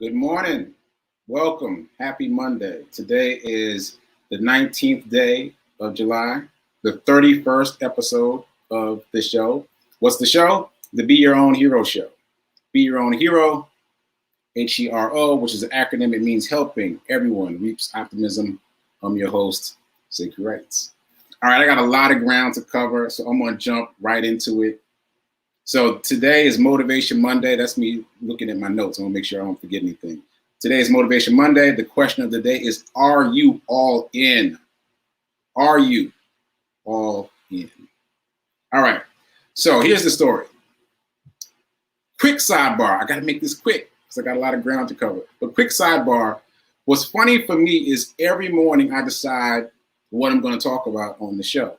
Good morning. Welcome. Happy Monday. Today is the 19th day of July, the 31st episode of the show. What's the show? The Be Your Own Hero show. Be Your Own Hero, HERO, which is an acronym. It means helping everyone reaps optimism. I'm your host, Sekou. All right, I got a lot of ground to cover, so I'm going to jump right into it. So today is Motivation Monday. That's me looking at my notes. I want to make sure I don't forget anything. Today is Motivation Monday. The question of the day is, are you all in? Are you all in? All right. So here's the story. Quick sidebar. I got to make this quick because I got a lot of ground to cover. But quick sidebar. What's funny for me is every morning I decide what I'm going to talk about on the show.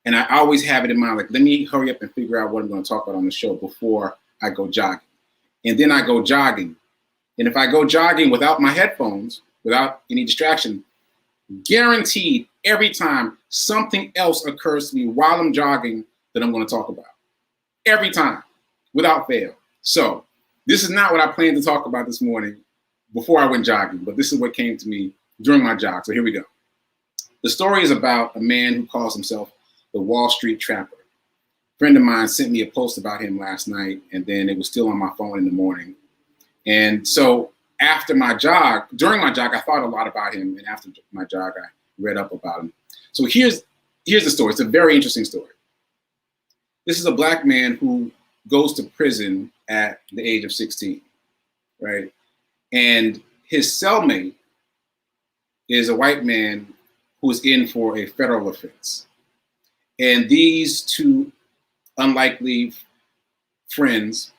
And I always have it in mind, like, let me hurry up and figure out what I'm going to talk about on the show before I go jogging. And then I go jogging. And if I go jogging without my headphones, without any distraction, guaranteed every time something else occurs to me while I'm jogging that I'm going to talk about. Every time, without fail. So this is not what I planned to talk about this morning before I went jogging, but this is what came to me during my jog. So here we go. The story is about a man who calls himself the Wall Street Trapper. A friend of mine sent me a post about him last night, and then it was still on my phone in the morning. And so after my jog, during my jog, I thought a lot about him, and after my jog, I read up about him. So here's the story. It's a very interesting story. This is a black man who goes to prison at the age of 16, right? And his cellmate is a white man who's in for a federal offense. And these two unlikely friends,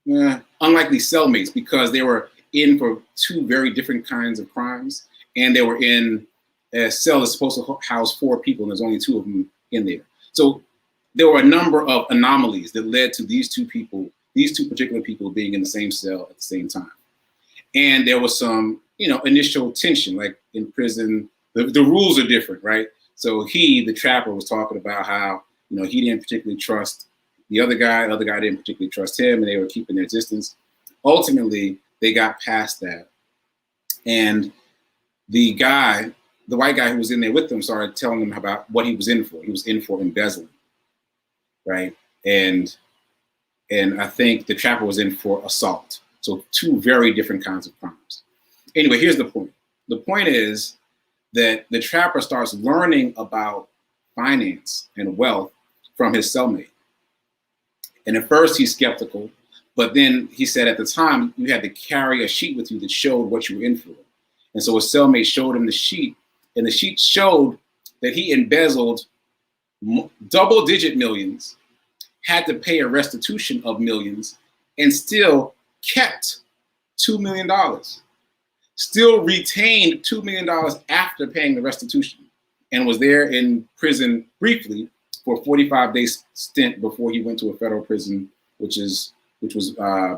unlikely cellmates, because they were in for two very different kinds of crimes, and they were in a cell that's supposed to house 4 people, and there's only 2 of them in there. So there were a number of anomalies that led to these two particular people being in the same cell at the same time. And there was some, initial tension, like in prison, the rules are different, right? So the trapper, was talking about how, he didn't particularly trust the other guy didn't particularly trust him, and they were keeping their distance. Ultimately, they got past that. And the white guy who was in there with them started telling them about what he was in for. He was in for embezzling, right? And I think the trapper was in for assault. So 2 very different kinds of crimes. Anyway, here's the point. The point is that the trapper starts learning about finance and wealth from his cellmate. And at first he's skeptical, but then he said at the time you had to carry a sheet with you that showed what you were in for. And so his cellmate showed him the sheet, and the sheet showed that he embezzled double-digit millions, had to pay a restitution of millions, and still kept $2 million. Still retained $2 million after paying the restitution, and was there in prison briefly for a 45-day stint before he went to a federal prison, which was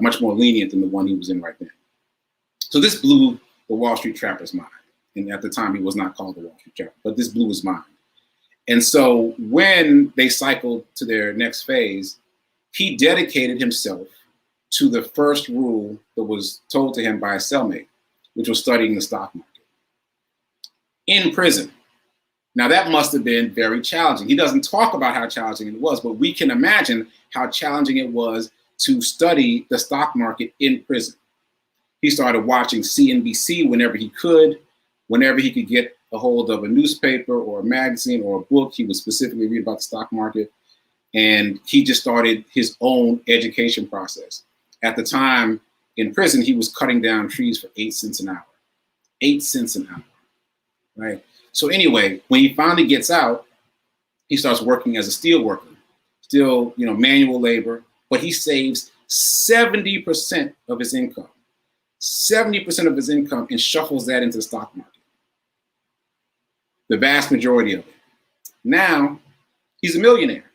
much more lenient than the one he was in right then. So this blew the Wall Street Trapper's mind. And at the time, he was not called the Wall Street Trapper, but this blew his mind. And so when they cycled to their next phase, he dedicated himself to the first rule that was told to him by a cellmate, which was studying the stock market in prison. Now that must have been very challenging. He doesn't talk about how challenging it was, but we can imagine how challenging it was to study the stock market in prison. He started watching CNBC whenever he could get a hold of a newspaper or a magazine or a book. He would specifically read about the stock market, and he just started his own education process. At the time in prison, he was cutting down trees for 8 cents an hour. 8 cents an hour, right? So anyway, when he finally gets out, he starts working as a steel worker, still, manual labor, but he saves 70% of his income, 70% of his income, and shuffles that into the stock market. The vast majority of it. Now, he's a millionaire.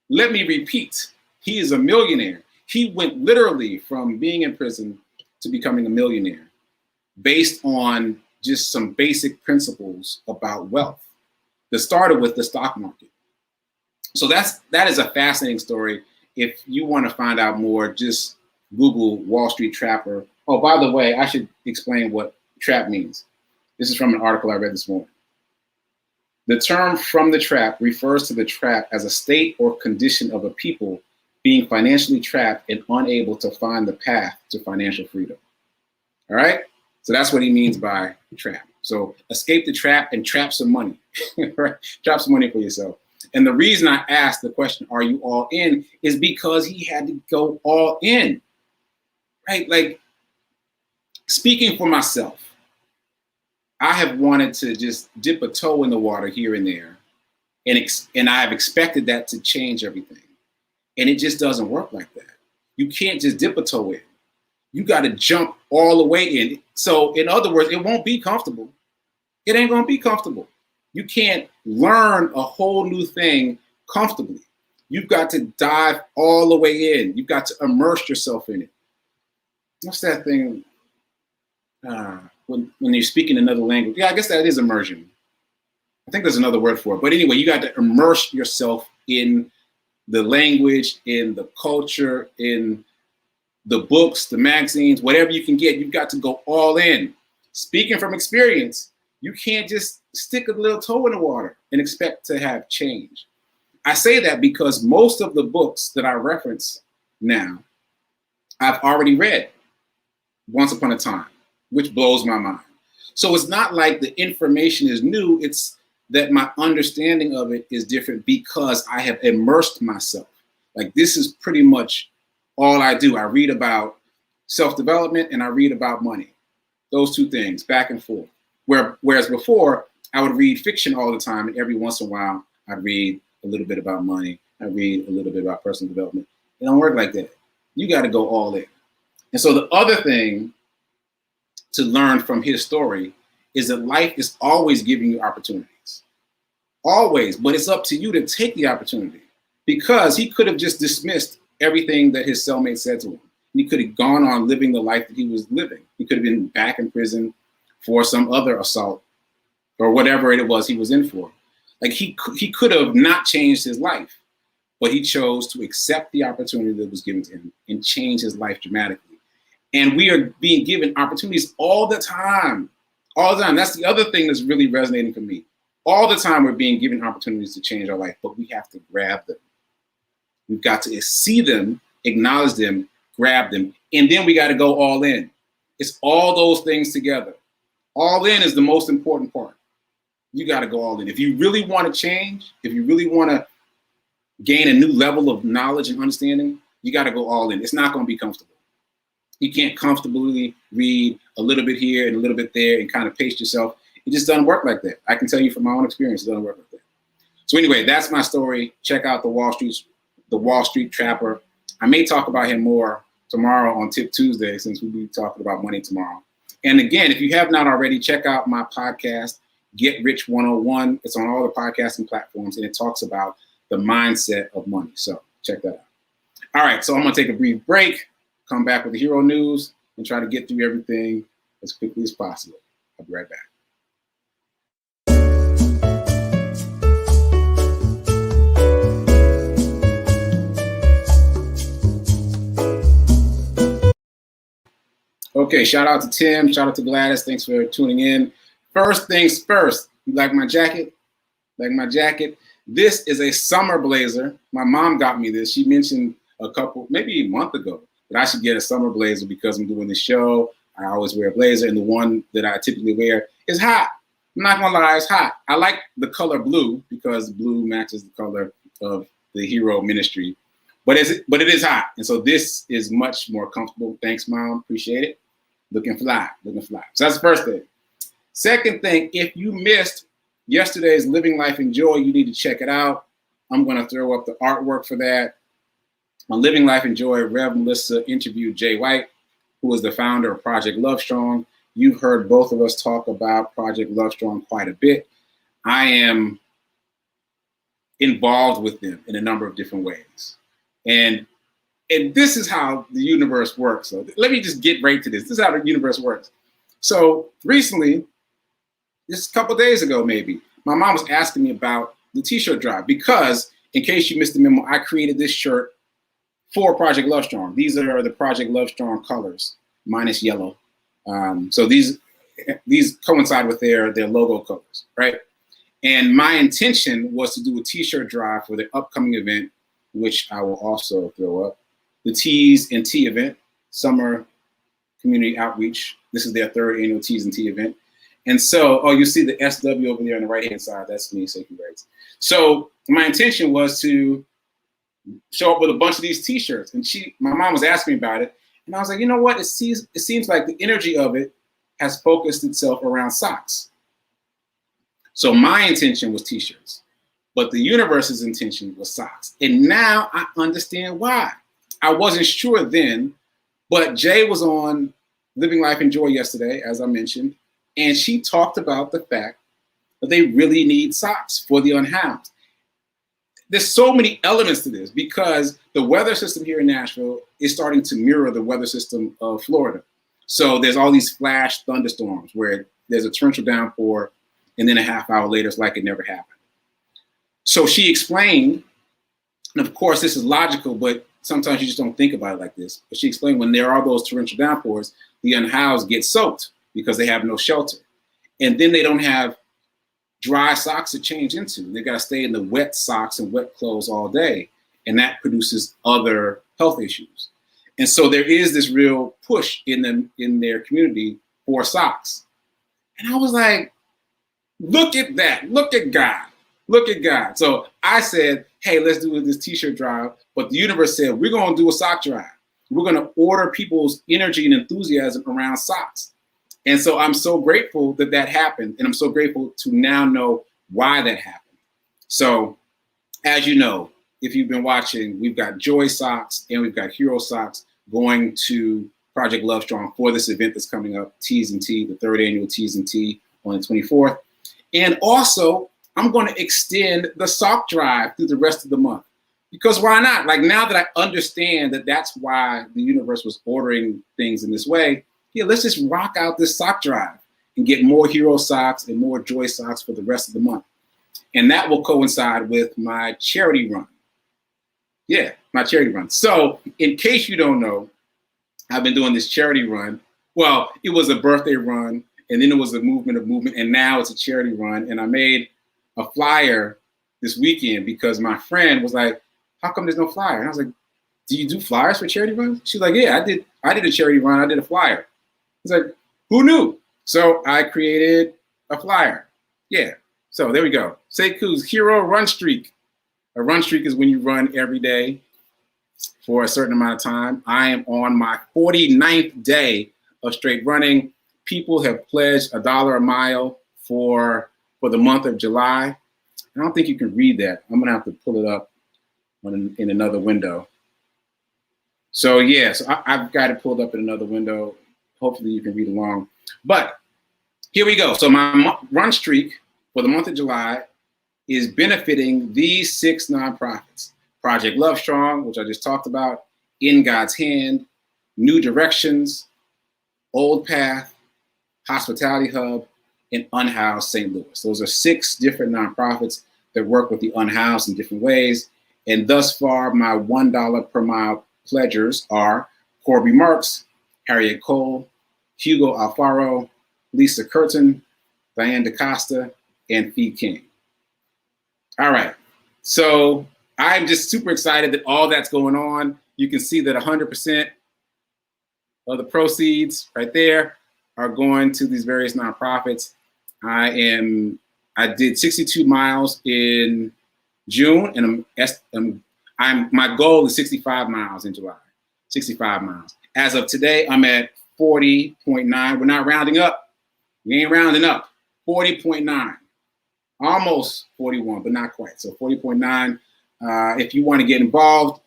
Let me repeat, he is a millionaire. He went literally from being in prison to becoming a millionaire based on just some basic principles about wealth that started with the stock market. So that is a fascinating story. If you want to find out more, just Google Wall Street Trapper. Oh, by the way, I should explain what trap means. This is from an article I read this morning. The term "from the trap" refers to the trap as a state or condition of a people being financially trapped and unable to find the path to financial freedom. All right? So that's what he means by trap. So escape the trap and trap some money. Right? Trap some money for yourself. And the reason I asked the question, are you all in, is because he had to go all in. Right? Like, speaking for myself, I have wanted to just dip a toe in the water here and there, and I've expected that to change everything. And it just doesn't work like that. You can't just dip a toe in. You got to jump all the way in. So in other words, it won't be comfortable. It ain't going to be comfortable. You can't learn a whole new thing comfortably. You've got to dive all the way in. You've got to immerse yourself in it. What's that thing? When you're speaking another language. Yeah, I guess that is immersion. I think there's another word for it. But anyway, you got to immerse yourself in the language, in the culture, in the books, the magazines, whatever you can get. You've got to go all in. Speaking from experience, you can't just stick a little toe in the water and expect to have change. I say that because most of the books that I reference now, I've already read once upon a time, which blows my mind. So it's not like the information is new, it's that my understanding of it is different because I have immersed myself. Like, this is pretty much all I do. I read about self-development and I read about money. Those two things, back and forth. Whereas before, I would read fiction all the time, and every once in a while, I'd read a little bit about money. I'd read a little bit about personal development. It don't work like that. You got to go all in. And so the other thing to learn from his story is that life is always giving you opportunities. Always. But it's up to you to take the opportunity, because he could have just dismissed everything that his cellmate said to him. He could have gone on living the life that he was living. He could have been back in prison for some other assault or whatever it was he was in for. Like, he could have not changed his life, but he chose to accept the opportunity that was given to him and change his life dramatically. And we are being given opportunities all the time. All the time. That's the other thing that's really resonating for me. All the time we're being given opportunities to change our life, but we have to grab them. We've got to see them, acknowledge them, grab them, and then we got to go all in. It's all those things together. All in is the most important part. You got to go all in. If you really want to change, if you really want to gain a new level of knowledge and understanding, you got to go all in. It's not going to be comfortable. You can't comfortably read a little bit here and a little bit there and kind of pace yourself. It just doesn't work like that. I can tell you from my own experience, it doesn't work like that. So anyway, that's my story. Check out the Wall Street Trapper. I may talk about him more tomorrow on Tip Tuesday, since we'll be talking about money tomorrow. And again, if you have not already, check out my podcast, Get Rich 101. It's on all the podcasting platforms, and it talks about the mindset of money. So check that out. All right, so I'm going to take a brief break, come back with the hero news, and try to get through everything as quickly as possible. I'll be right back. Okay, shout out to Tim, shout out to Gladys. Thanks for tuning in. First things first, you like my jacket? Like my jacket? This is a summer blazer. My mom got me this. She mentioned maybe a month ago, that I should get a summer blazer because I'm doing this show. I always wear a blazer, and the one that I typically wear is hot. I'm not gonna lie, it's hot. I like the color blue because blue matches the color of the hero ministry, but it is hot. And so this is much more comfortable. Thanks, Mom, appreciate it. Looking fly. So that's the first thing. Second thing, if you missed yesterday's Living Life in Joy, you need to check it out. I'm going to throw up the artwork for that. On Living Life in Joy, Rev Melissa interviewed Jay White, who is the founder of Project Love Strong. You've heard both of us talk about Project Love Strong quite a bit. I am involved with them in a number of different ways. And this is how the universe works. So let me just get right to this. This is how the universe works. So recently, just a couple days ago maybe, my mom was asking me about the t-shirt drive because, in case you missed the memo, I created this shirt for Project Love Strong. These are the Project Love Strong colors, minus yellow. So these coincide with their logo colors, right? And my intention was to do a t-shirt drive for the upcoming event, which I will also throw up. The Tees and T event, Summer Community Outreach. This is their 3rd annual Tees and T event. And so, oh, you see the SW over there on the right-hand side. That's me, Sekou. So my intention was to show up with a bunch of these t-shirts. And my mom was asking me about it. And I was like, you know what? It seems like the energy of it has focused itself around socks. So my intention was t-shirts, but the universe's intention was socks. And now I understand why. I wasn't sure then, but Jay was on Living Life in Joy yesterday, as I mentioned, and she talked about the fact that they really need socks for the unhoused. There's so many elements to this because the weather system here in Nashville is starting to mirror the weather system of Florida. So there's all these flash thunderstorms where there's a torrential downpour and then a half hour later it's like it never happened. So she explained, and of course this is logical, but sometimes you just don't think about it like this. But she explained when there are those torrential downpours, the unhoused get soaked because they have no shelter. And then they don't have dry socks to change into. They got to stay in the wet socks and wet clothes all day. And that produces other health issues. And so there is this real push in their community for socks. And I was like, look at that. Look at God. Look at God. So I said, hey, let's do this t-shirt drive. But the universe said, we're going to do a sock drive. We're going to order people's energy and enthusiasm around socks. And so I'm so grateful that that happened. And I'm so grateful to now know why that happened. So as you know, if you've been watching, we've got Joy Socks and we've got Hero Socks going to Project Love Strong for this event that's coming up, Tees and T, the 3rd annual Tees and T on the 24th. And also, I'm going to extend the sock drive through the rest of the month. Because why not? Like now that I understand that that's why the universe was ordering things in this way, yeah, let's just rock out this sock drive and get more Hero Socks and more Joy Socks for the rest of the month. And that will coincide with my charity run. Yeah, my charity run. So in case you don't know, I've been doing this charity run. Well, it was a birthday run, and then it was a movement, and now it's a charity run. And I made a flyer this weekend because my friend was like, how come there's no flyer? And I was like, do you do flyers for charity runs? She's like, yeah, I did a charity run. I did a flyer. I was like, who knew? So I created a flyer. Yeah. So there we go. Sekou's Hero Run Streak. A run streak is when you run every day for a certain amount of time. I am on my 49th day of straight running. People have pledged $1 a mile for the month of July. I don't think you can read that. I'm gonna have to pull it up in another window. So yeah, so I've got it pulled up in another window. Hopefully you can read along. But here we go. So my run streak for the month of July is benefiting these 6 nonprofits. Project Love Strong, which I just talked about, In God's Hand, New Directions, Old Path, Hospitality Hub, and Unhoused St. Louis. Those are 6 different nonprofits that work with the unhoused in different ways. And thus far, my $1 per mile pledgers are Corby Marks, Harriet Cole, Hugo Alfaro, Lisa Curtin, Diane DaCosta, and Fee King. All right, so I'm just super excited that all that's going on. You can see that 100% of the proceeds right there are going to these various nonprofits. I did 62 miles in June, and my goal is 65 miles in July. 65 miles. As of today, I'm at 40.9. We're not rounding up. We ain't rounding up. 40.9. Almost 41, but not quite. So 40.9. If you want to get involved,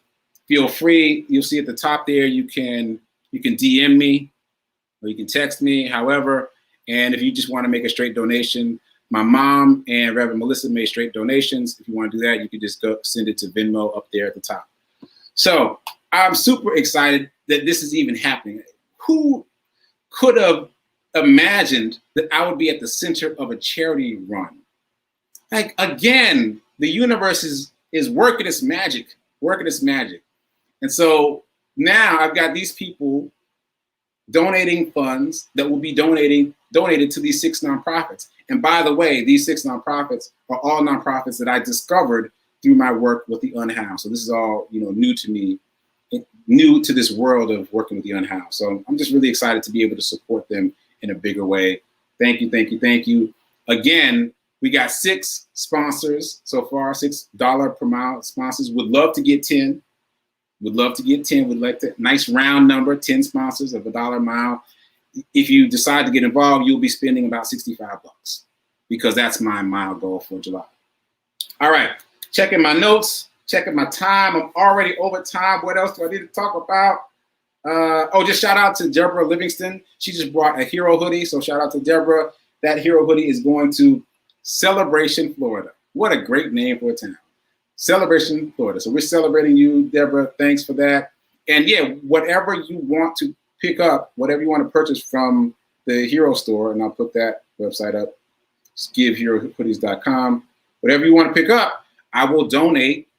feel free. You'll see at the top there, you can DM me or you can text me, however. And if you just want to make a straight donation, my mom and Reverend Melissa made straight donations. If you want to do that, you can just go send it to Venmo up there at the top. So I'm super excited that this is even happening. Who could have imagined that I would be at the center of a charity run? Like, again, the universe is working its magic, And so now I've got these people donating funds that will be donated to these 6 nonprofits. And by the way, these 6 nonprofits are all nonprofits that I discovered through my work with the unhoused. So this is all, you know, new to me, new to this world of working with the unhoused. So I'm just really excited to be able to support them in a bigger way. Thank you, thank you, thank you. Again, we got 6 sponsors so far, $6 per mile sponsors. Would love to get 10. Would love to get 10. Would like to, nice round number, 10 sponsors of $1 a mile. If you decide to get involved, you'll be spending about $65 because that's my mile goal for July. All right, checking my notes, checking my time. I'm already over time. What else do I need to talk about? Oh, just shout out to Deborah Livingston. She just brought a hero hoodie. So shout out to Deborah. That hero hoodie is going to Celebration, Florida. What a great name for a town. Celebration, Florida. So we're celebrating you, Deborah. Thanks for that. And yeah, whatever you want to pick up, whatever you want to purchase from the Hero store, and I'll put that website up, giveherohoodies.com. Whatever you want to pick up, I will donate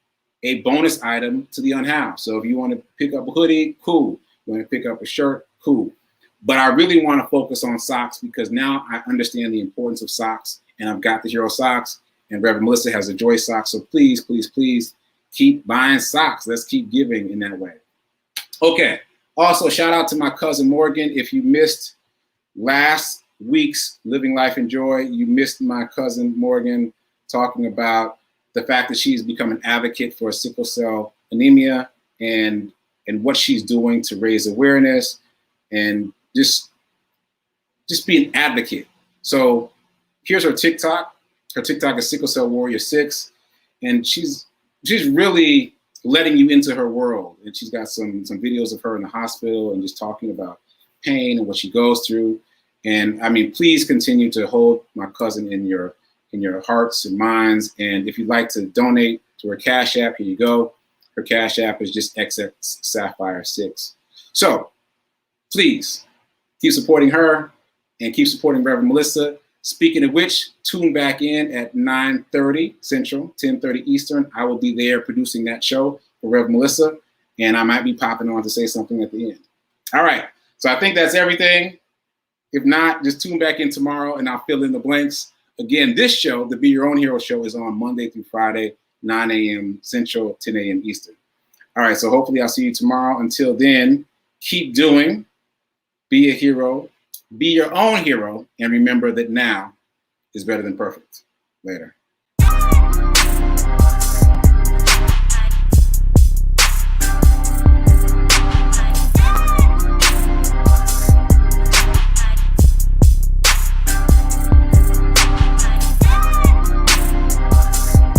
a bonus item to the unhoused. So if you want to pick up a hoodie, cool. You want to pick up a shirt, cool. But I really want to focus on socks because now I understand the importance of socks, and I've got the Hero socks. And Reverend Melissa has a Joy sock. So please, please, please keep buying socks. Let's keep giving in that way. Okay. Also, shout out to my cousin Morgan. If you missed last week's Living Life in Joy, you missed my cousin Morgan talking about the fact that she's become an advocate for sickle cell anemia and what she's doing to raise awareness and just be an advocate. So here's her TikTok. Her TikTok is Sickle Cell Warrior 6, and she's really letting you into her world. And she's got some videos of her in the hospital and just talking about pain and what she goes through. And I mean, please continue to hold my cousin in your hearts and minds. And if you'd like to donate to her Cash App, here you go. Her Cash App is just XX Sapphire 6. So please keep supporting her and keep supporting Reverend Melissa. Speaking of which, tune back in at 9:30 Central, 10:30 Eastern. I will be there producing that show for Rev Melissa, and I might be popping on to say something at the end. All right, so I think that's everything. If not, just tune back in tomorrow, and I'll fill in the blanks. Again, this show, the Be Your Own Hero show, is on Monday through Friday, 9 a.m. Central, 10 a.m. Eastern. All right, so hopefully I'll see you tomorrow. Until then, keep doing, be a hero, be your own hero, and remember that now is better than perfect. Later.